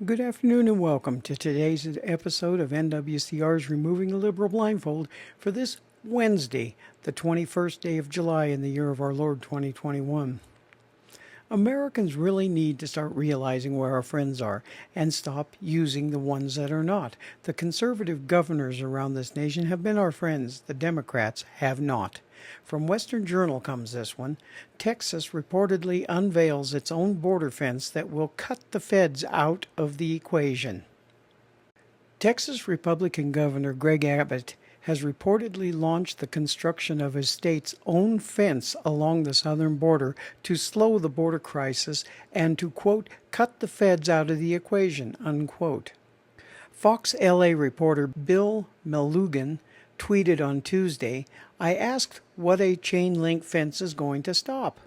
Good afternoon and welcome to today's episode of NWCR's Removing the Liberal Blindfold for this Wednesday, the 21st day of July in the year of our Lord 2021. Americans really need to start realizing where our friends are and stop using the ones that are not. The conservative governors around this nation have been our friends. The Democrats have not. From Western Journal comes this one. Texas reportedly unveils its own border fence that will cut the feds out of the equation. Texas Republican Governor Greg Abbott has reportedly launched the construction of his state's own fence along the southern border to slow the border crisis and to, quote, cut the feds out of the equation, unquote. Fox LA reporter Bill Melugan tweeted on Tuesday, "I asked what a chain link fence is going to stop.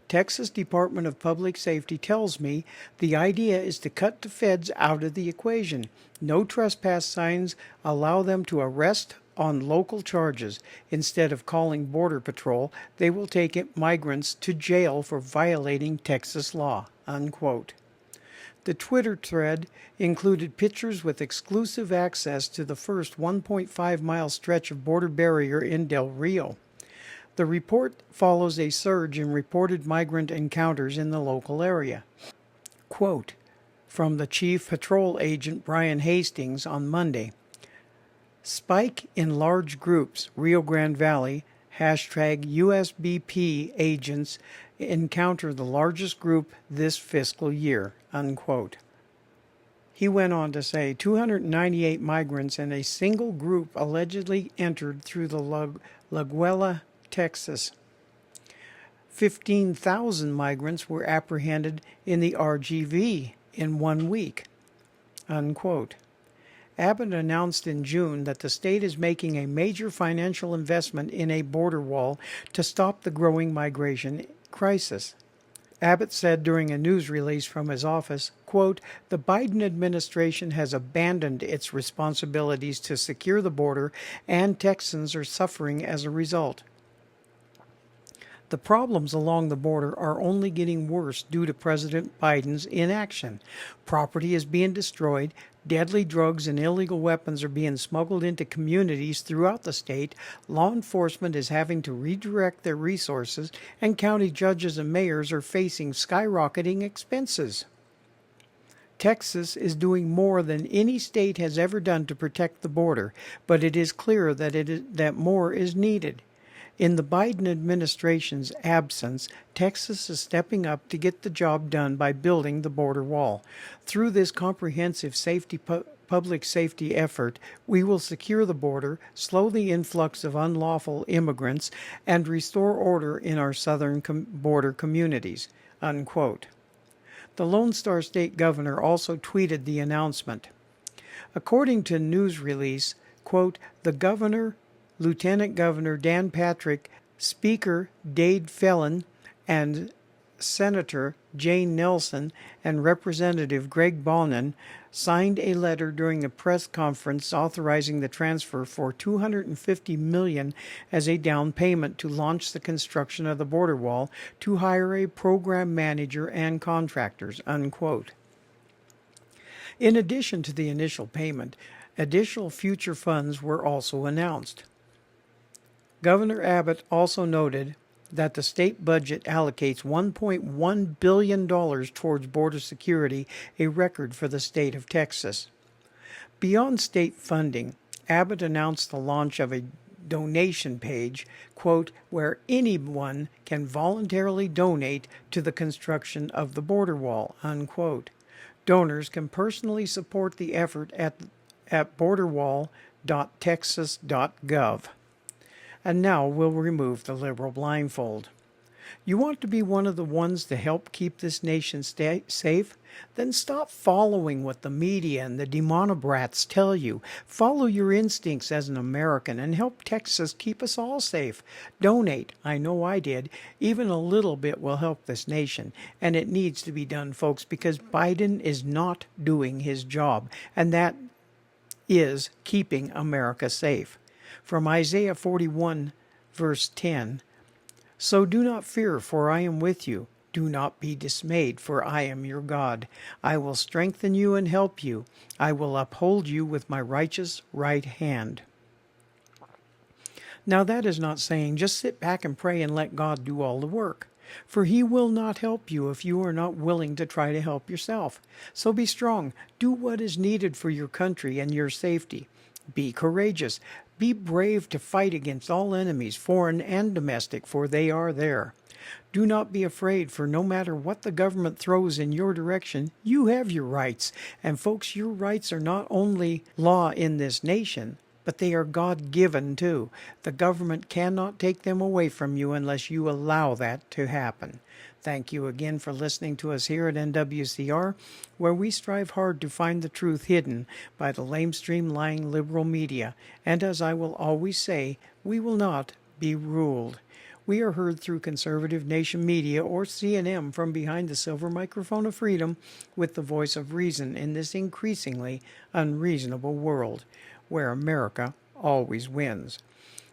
Texas Department of Public Safety tells me the idea is to cut the feds out of the equation. No trespass signs allow them to arrest on local charges. Instead of calling Border Patrol, they will take migrants to jail for violating Texas law," unquote. The Twitter thread included pictures with exclusive access to the first 1.5-mile stretch of border barrier in Del Rio. The report follows a surge in reported migrant encounters in the local area. Quote from the Chief Patrol Agent Brian Hastings on Monday, "Spike in large groups, Rio Grande Valley, #USBP agents encounter the largest group this fiscal year," unquote. He went on to say 298 migrants in a single group allegedly entered through the Laguela, Texas. 15,000 migrants were apprehended in the RGV in 1 week, unquote. Abbott announced in June that the state is making a major financial investment in a border wall to stop the growing migration crisis. Abbott said during a news release from his office, quote, "The Biden administration has abandoned its responsibilities to secure the border, and Texans are suffering as a result. The problems along the border are only getting worse due to President Biden's inaction. Property is being destroyed, deadly drugs and illegal weapons are being smuggled into communities throughout the state, law enforcement is having to redirect their resources, and county judges and mayors are facing skyrocketing expenses. Texas is doing more than any state has ever done to protect the border, but it is clear that more is needed. In the Biden administration's absence, Texas is stepping up to get the job done by building the border wall. Through this comprehensive public safety effort, we will secure the border, slow the influx of unlawful immigrants, and restore order in our southern border communities," unquote. The Lone Star State governor also tweeted the announcement. According to a news release, quote, "The governor, Lieutenant Governor Dan Patrick, Speaker Dade Phelan, and Senator Jane Nelson and Representative Greg Bonin signed a letter during a press conference authorizing the transfer for $250 million as a down payment to launch the construction of the border wall, to hire a program manager and contractors," unquote. In addition to the initial payment, additional future funds were also announced. Governor Abbott also noted that the state budget allocates $1.1 billion towards border security, a record for the state of Texas. Beyond state funding, Abbott announced the launch of a donation page, quote, "where anyone can voluntarily donate to the construction of the border wall," unquote. Donors can personally support the effort at borderwall.texas.gov. And now we'll remove the liberal blindfold. You want to be one of the ones to help keep this nation safe? Then stop following what the media and the demonobrats tell you. Follow your instincts as an American and help Texas keep us all safe. Donate. I know I did. Even a little bit will help this nation. And it needs to be done, folks, because Biden is not doing his job. And that is keeping America safe. From Isaiah 41, verse 10, "So do not fear, for I am with you. Do not be dismayed, for I am your God. I will strengthen you and help you. I will uphold you with my righteous right hand. Now that is not saying just sit back and pray and let God do all the work, for he will not help you if you are not willing to try to help yourself. So be strong. Do what is needed for your country and your safety. Be courageous. Be brave to fight against all enemies, foreign and domestic, for they are there. Do not be afraid, for no matter what the government throws in your direction, you have your rights. And folks, your rights are not only law in this nation, but they are God-given too. The government cannot take them away from you unless you allow that to happen. Thank you again for listening to us here at NWCR, where we strive hard to find the truth hidden by the lamestream lying liberal media. And as I will always say, we will not be ruled. We are heard through Conservative Nation Media, or CNN, from behind the silver microphone of freedom with the voice of reason in this increasingly unreasonable world, where America always wins.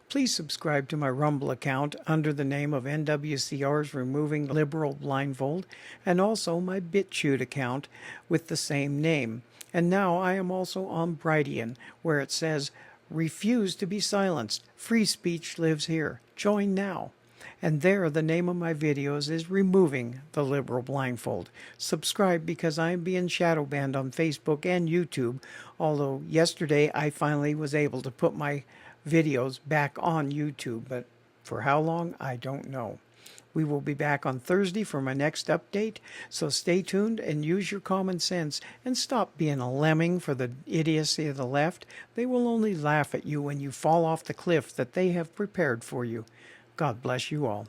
Please subscribe to my Rumble account under the name of NWCR's Removing Liberal Blindfold, and also my BitChute account with the same name. And now I am also on Brighteon, where it says, "Refuse to be silenced. Free speech lives here. Join now." And there the name of my videos is Removing the Liberal Blindfold. Subscribe, because I am being shadow banned on Facebook and YouTube, although yesterday I finally was able to put my videos back on YouTube, but for how long, I don't know. We will be back on Thursday for my next update, so stay tuned and use your common sense and stop being a lemming for the idiocy of the left. They will only laugh at you when you fall off the cliff that they have prepared for you. God bless you all.